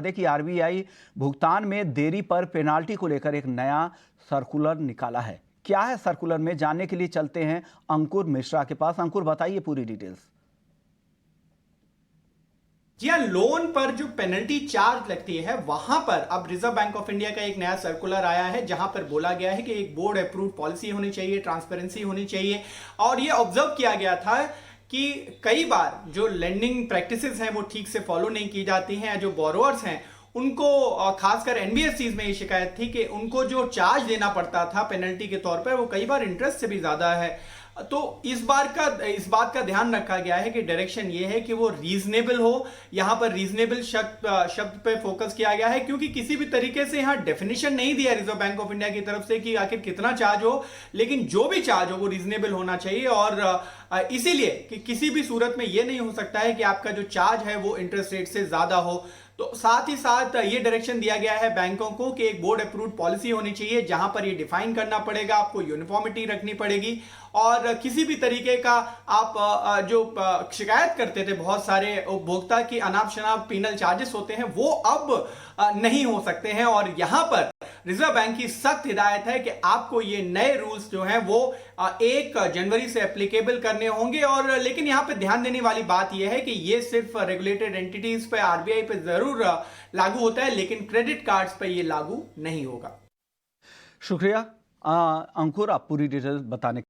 देखिए आरबीआई भुगतान में देरी पर पेनाल्टी को लेकर एक नया सर्कुलर निकाला है। क्या है सर्कुलर में, जानने के लिए चलते हैं अंकुर मिश्रा के पास। अंकुर, बताइए पूरी डिटेल्स। जी हाँ, लोन पर जो पेनल्टी चार्ज लगती है वहां पर अब रिजर्व बैंक ऑफ इंडिया का एक नया सर्कुलर आया है, जहां पर बोला गया है कि एक बोर्ड अप्रूव्ड पॉलिसी होनी चाहिए, ट्रांसपेरेंसी होनी चाहिए। और ये ऑब्जर्व किया गया था कि कई बार जो लेंडिंग प्रैक्टिसेस हैं वो ठीक से फॉलो नहीं की जाती हैं। जो बोरोअर्स हैं उनको खासकर एनबीएफसीज में ये शिकायत थी कि उनको जो चार्ज देना पड़ता था पेनल्टी के तौर पर वो कई बार इंटरेस्ट से भी ज्यादा है। तो इस बात का ध्यान रखा गया है कि डायरेक्शन ये है कि वो रीजनेबल हो। यहां पर रीजनेबल शब्द पे फोकस किया गया है, क्योंकि किसी भी तरीके से यहां डेफिनेशन नहीं दिया रिजर्व बैंक ऑफ इंडिया की तरफ से कि आखिर कितना चार्ज हो, लेकिन जो भी चार्ज हो वो रीजनेबल होना चाहिए। और इसीलिए कि किसी भी सूरत में यह नहीं हो सकता है कि आपका जो चार्ज है वो इंटरेस्ट रेट से ज्यादा हो। तो साथ ही साथ ये डायरेक्शन दिया गया है बैंकों को कि एक बोर्ड अप्रूव्ड पॉलिसी होनी चाहिए, जहां पर ये डिफाइन करना पड़ेगा, आपको यूनिफॉर्मिटी रखनी पड़ेगी। और किसी भी तरीके का आप जो शिकायत करते थे बहुत सारे उपभोक्ता की अनाप शनाप पीनल चार्जेस होते हैं, वो अब नहीं हो सकते हैं। और यहां पर रिजर्व बैंक की सख्त हिदायत है कि आपको ये नए रूल्स जो हैं वो 1 जनवरी से एप्लीकेबल करने होंगे। और लेकिन यहां पे ध्यान देने वाली बात यह है कि ये सिर्फ रेगुलेटेड एंटिटीज पे, आरबीआई पे जरूर लागू होता है, लेकिन क्रेडिट कार्ड्स पे ये लागू नहीं होगा। शुक्रिया अंकुर, आप पूरी डिटेल्स बताने